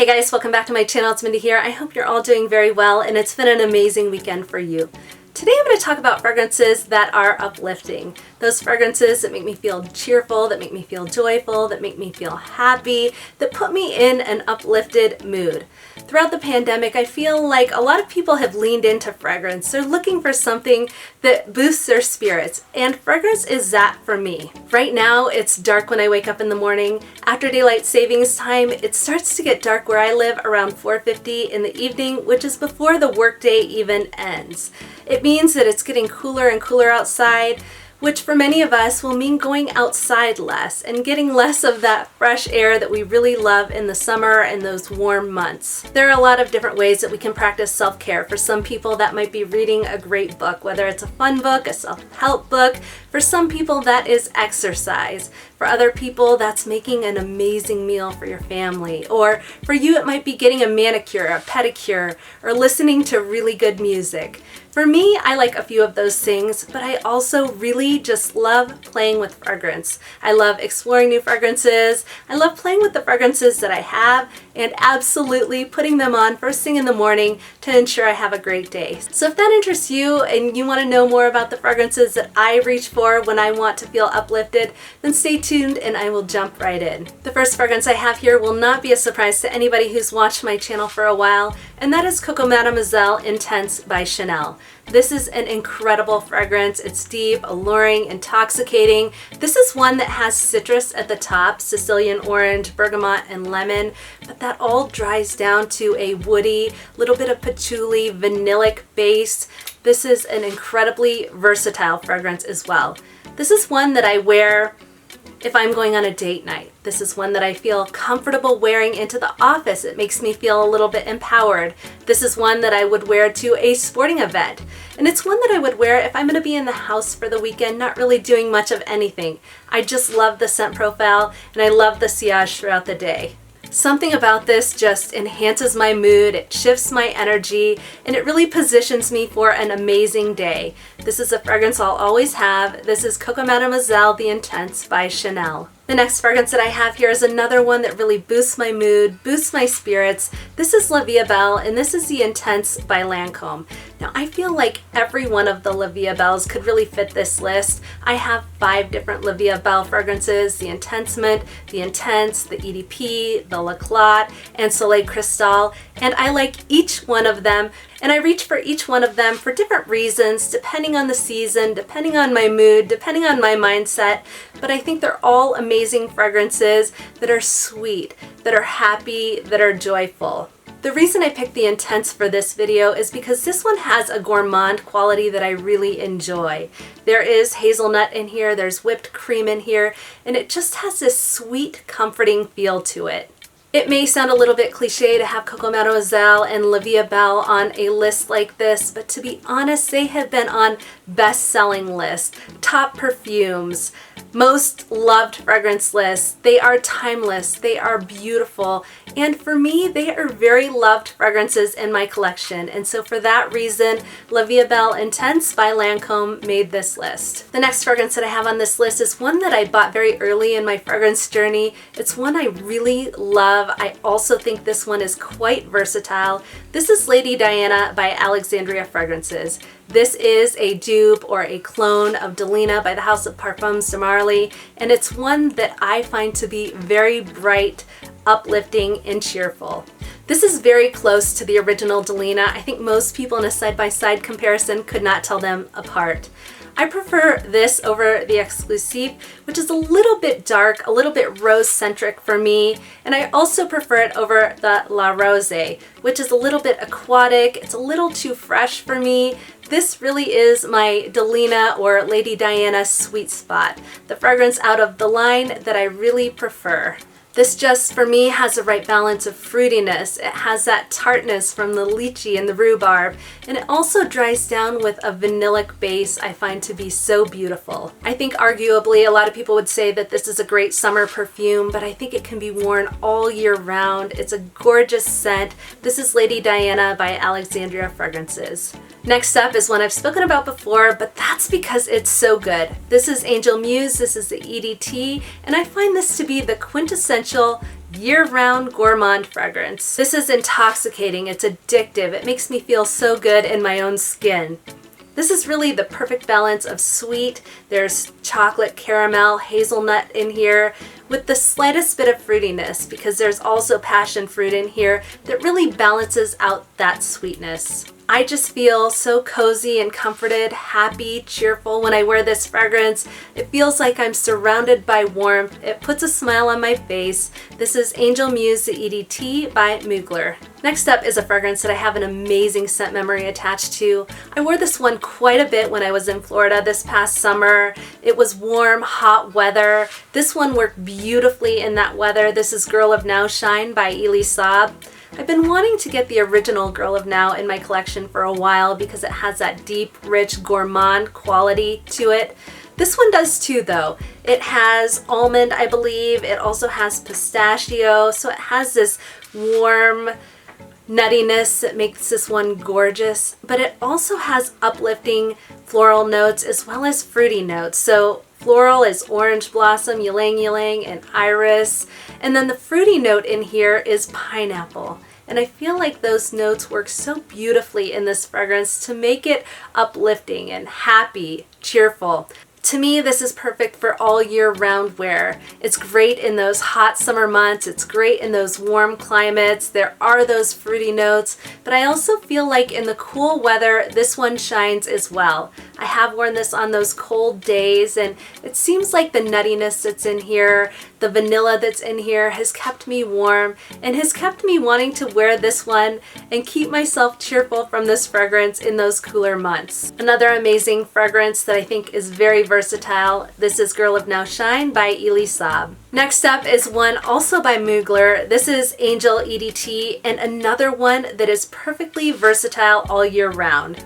Hey guys, welcome back to my channel. It's Mindy here. I hope you're all doing very well and it's been an amazing weekend for you. Today I'm going to talk about fragrances that are uplifting. Those fragrances that make me feel cheerful, that make me feel joyful, that make me feel happy, that put me in an uplifted mood. Throughout the pandemic, I feel like a lot of people have leaned into fragrance. They're looking for something that boosts their spirits, and fragrance is that for me. Right now, it's dark when I wake up in the morning. After daylight savings time, it starts to get dark where I live around 4:50 in the evening, which is before the workday even ends. It means that it's getting cooler and cooler outside, which for many of us will mean going outside less and getting less of that fresh air that we really love in the summer and those warm months. There are a lot of different ways that we can practice self-care. For some people, that might be reading a great book, whether it's a fun book, a self-help book. For some people, that is exercise. For other people, that's making an amazing meal for your family. Or for you, it might be getting a manicure, a pedicure, or listening to really good music. For me, I like a few of those things, but I also really just love playing with fragrance. I love exploring new fragrances. I love playing with the fragrances that I have and absolutely putting them on first thing in the morning to ensure I have a great day. So if that interests you and you want to know more about the fragrances that I reach for when I want to feel uplifted, then stay tuned and I will jump right in. The first fragrance I have here will not be a surprise to anybody who's watched my channel for a while, and that is Coco Mademoiselle Intense by Chanel. This is an incredible fragrance. It's deep, alluring, intoxicating. This is one that has citrus at the top, Sicilian orange, bergamot, and lemon, but that all dries down to a woody, little bit of patchouli, vanillic base. This is an incredibly versatile fragrance as well. This is one that I wear if I'm going on a date night. This is one that I feel comfortable wearing into the office. It makes me feel a little bit empowered. This is one that I would wear to a sporting event. And it's one that I would wear if I'm going to be in the house for the weekend, not really doing much of anything. I just love the scent profile and I love the sillage throughout the day. Something about this just enhances my mood, it shifts my energy, and it really positions me for an amazing day. This is a fragrance I'll always have. This is Coco Mademoiselle The Intense by Chanel. The next fragrance that I have here is another one that really boosts my mood, boosts my spirits. This is La Vie Est Belle, and this is The Intense by Lancome. Now, I feel like every one of the La Vie Est Belles could really fit this list. I have 5 different La Vie Est Belle fragrances: the Intensement, the Intense, the EDP, the La Clotte, and Soleil Cristal, and I like each one of them, and I reach for each one of them for different reasons, depending on the season, depending on my mood, depending on my mindset, but I think they're all amazing fragrances that are sweet, that are happy, that are joyful. The reason I picked the Intense for this video is because this one has a gourmand quality that I really enjoy. There is hazelnut in here, there's whipped cream in here, and it just has this sweet, comforting feel to it. It may sound a little bit cliche to have Coco Mademoiselle and La Vie Est Belle on a list like this, but to be honest, they have been on best-selling lists, top perfumes, most loved fragrance lists. They are timeless, they are beautiful, and for me, they are very loved fragrances in my collection. And so for that reason, La Vie Est Belle Intense by Lancome made this list. The next fragrance that I have on this list is one that I bought very early in my fragrance journey. It's one I really love. I also think this one is quite versatile. This is Lady Diana by Alexandria Fragrances. This is a dupe or a clone of Delina by the House of Parfums de Marly, and it's one that I find to be very bright, uplifting, and cheerful. This is very close to the original Delina. I think most people in a side-by-side comparison could not tell them apart. I prefer this over the Exlusif, which is a little bit dark, a little bit rose-centric for me, and I also prefer it over the La Rosee, which is a little bit aquatic. It's a little too fresh for me. This really is my Delina or Lady Diana sweet spot, the fragrance out of the line that I really prefer. This just, for me, has the right balance of fruitiness. It has that tartness from the lychee and the rhubarb, and it also dries down with a vanillic base I find to be so beautiful. I think arguably a lot of people would say that this is a great summer perfume, but I think it can be worn all year round. It's a gorgeous scent. This is Lady Diana by Alexandria Fragrances. Next up is one I've spoken about before, but that's because it's so good. This is Angel Muse, this is the EDT, and I find this to be the quintessential year-round gourmand fragrance. This is intoxicating, it's addictive, it makes me feel so good in my own skin. This is really the perfect balance of sweet. There's chocolate, caramel, hazelnut in here with the slightest bit of fruitiness because there's also passion fruit in here that really balances out that sweetness. I just feel so cozy and comforted, happy, cheerful when I wear this fragrance. It feels like I'm surrounded by warmth. It puts a smile on my face. This is Angel Muse EDT by Mugler. Next up is a fragrance that I have an amazing scent memory attached to. I wore this one quite a bit when I was in Florida this past summer. It was warm, hot weather. This one worked beautifully in that weather. This is Girl of Now Shine by Elie Saab. I've been wanting to get the original Girl of Now in my collection for a while because it has that deep, rich, gourmand quality to it. This one does too though. It has almond, I believe. It also has pistachio, so it has this warm nuttiness that makes this one gorgeous, but it also has uplifting floral notes as well as fruity notes. So floral is orange blossom, ylang ylang, and iris. And then the fruity note in here is pineapple. And I feel like those notes work so beautifully in this fragrance to make it uplifting and happy, cheerful. To me, this is perfect for all year round wear. It's great in those hot summer months. It's great in those warm climates. There are those fruity notes, but I also feel like in the cool weather, this one shines as well. I have worn this on those cold days, and it seems like the nuttiness that's in here, the vanilla that's in here has kept me warm and has kept me wanting to wear this one and keep myself cheerful from this fragrance in those cooler months. Another amazing fragrance that I think is very versatile. This is Girl of Now Shine by Elie Saab. Next up is one also by Mugler. This is Angel EDT, and another one that is perfectly versatile all year round.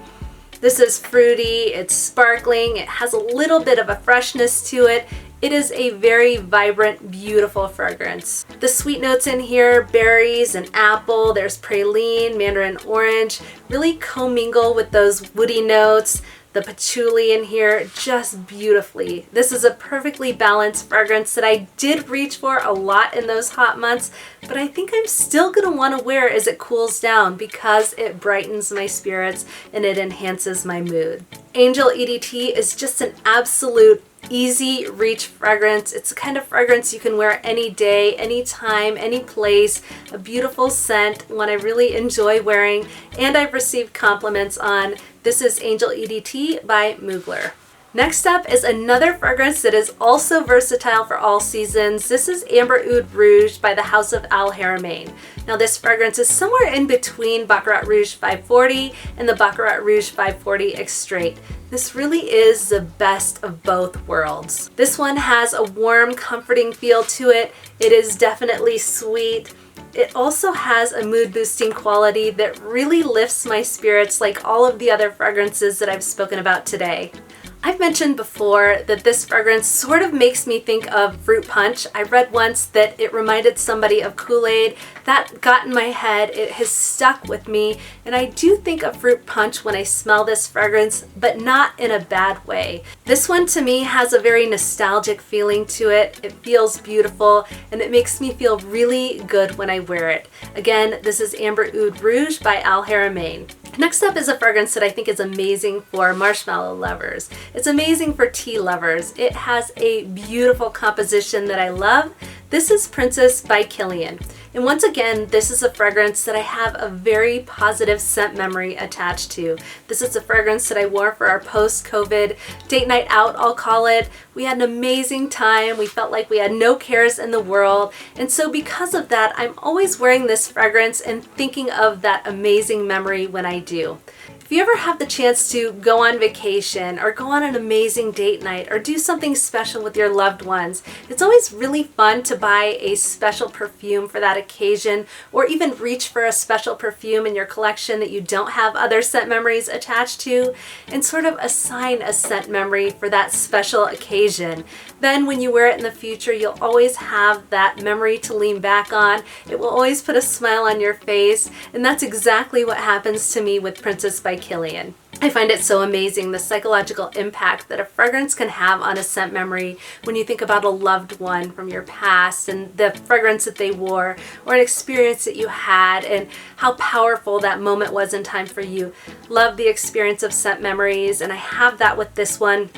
This is fruity, it's sparkling, it has a little bit of a freshness to it. It is a very vibrant, beautiful fragrance. The sweet notes in here, berries and apple, there's praline, mandarin orange, really commingle with those woody notes. The patchouli in here, just beautifully. This is a perfectly balanced fragrance that I did reach for a lot in those hot months, but I think I'm still gonna wanna wear as it cools down because it brightens my spirits and it enhances my mood. Angel EDT is just an absolute easy reach fragrance. It's the kind of fragrance you can wear any day, anytime, any place. A beautiful scent, one I really enjoy wearing, and I've received compliments on. This is Angel EDT by Mugler. Next up is another fragrance that is also versatile for all seasons. This is Amber Oud Rouge by the House of Al Haramain. Now this fragrance is somewhere in between Baccarat Rouge 540 and the Baccarat Rouge 540 Extrait. This really is the best of both worlds. This one has a warm, comforting feel to it. It is definitely sweet. It also has a mood-boosting quality that really lifts my spirits like all of the other fragrances that I've spoken about today. I've mentioned before that this fragrance sort of makes me think of fruit punch. I read once that it reminded somebody of Kool-Aid. That got in my head. It has stuck with me, and I do think of fruit punch when I smell this fragrance, but not in a bad way. This one to me has a very nostalgic feeling to it. It feels beautiful, and it makes me feel really good when I wear it. Again, this is Amber Oud Rouge by Al Haramain. Next up is a fragrance that I think is amazing for marshmallow lovers. It's amazing for tea lovers. It has a beautiful composition that I love. This is Princess by Kilian. And once again, this is a fragrance that I have a very positive scent memory attached to. This is a fragrance that I wore for our post-COVID date night out, I'll call it. We had an amazing time. We felt like we had no cares in the world. And so because of that, I'm always wearing this fragrance and thinking of that amazing memory when I do. If you ever have the chance to go on vacation or go on an amazing date night or do something special with your loved ones, it's always really fun to buy a special perfume for that occasion, or even reach for a special perfume in your collection that you don't have other scent memories attached to, and sort of assign a scent memory for that special occasion. Then when you wear it in the future, you'll always have that memory to lean back on. It will always put a smile on your face, and that's exactly what happens to me with Princess by Kilian. I find it so amazing the psychological impact that a fragrance can have on a scent memory when you think about a loved one from your past and the fragrance that they wore or an experience that you had and how powerful that moment was in time for you. Love the experience of scent memories, and I have that with this one.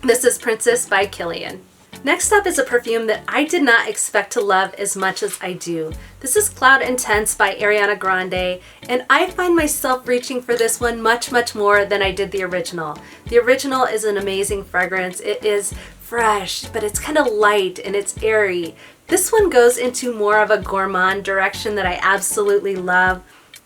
This is Princess by Kilian. Next up is a perfume that I did not expect to love as much as I do. This is Cloud Intense by Ariana Grande, and I find myself reaching for this one much more than I did the original. The original is an amazing fragrance. It is fresh, but it's kind of light and it's airy. This one goes into more of a gourmand direction that I absolutely love.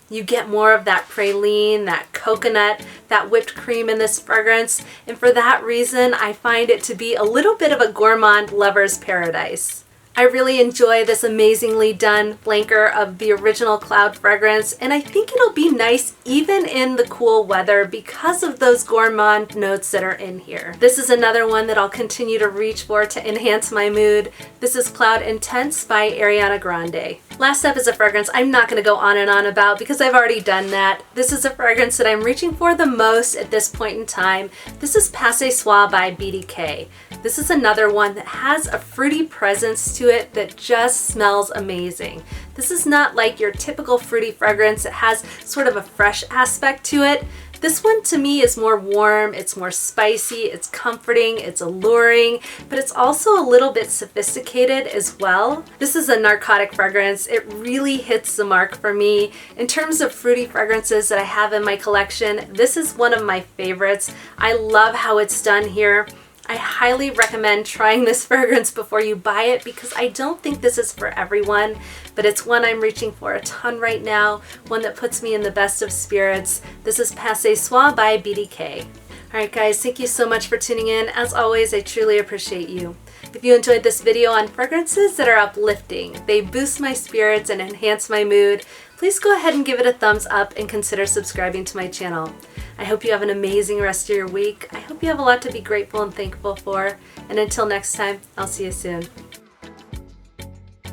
You get more of that praline, that coconut, that whipped cream in this fragrance, and for that reason, I find it to be a little bit of a gourmand lover's paradise. I really enjoy this amazingly done flanker of the original Cloud fragrance, and I think it'll be nice even in the cool weather because of those gourmand notes that are in here. This is another one that I'll continue to reach for to enhance my mood. This is Cloud Intense by Ariana Grande. Last up is a fragrance I'm not going to go on and on about because I've already done that. This is a fragrance that I'm reaching for the most at this point in time. This is Ce Soir by BDK. This is another one that has a fruity presence to it that just smells amazing. This is not like your typical fruity fragrance. It has sort of a fresh aspect to it. This one to me is more warm, it's more spicy, it's comforting, it's alluring, but it's also a little bit sophisticated as well. This is a narcotic fragrance. It really hits the mark for me. In terms of fruity fragrances that I have in my collection, this is one of my favorites. I love how it's done here. I highly recommend trying this fragrance before you buy it because I don't think this is for everyone, but it's one I'm reaching for a ton right now, one that puts me in the best of spirits. This is Ce Soir by BDK. Alright guys, thank you so much for tuning in. As always, I truly appreciate you. If you enjoyed this video on fragrances that are uplifting, they boost my spirits and enhance my mood, please go ahead and give it a thumbs up and consider subscribing to my channel. I hope you have an amazing rest of your week. I hope you have a lot to be grateful and thankful for. And until next time, I'll see you soon.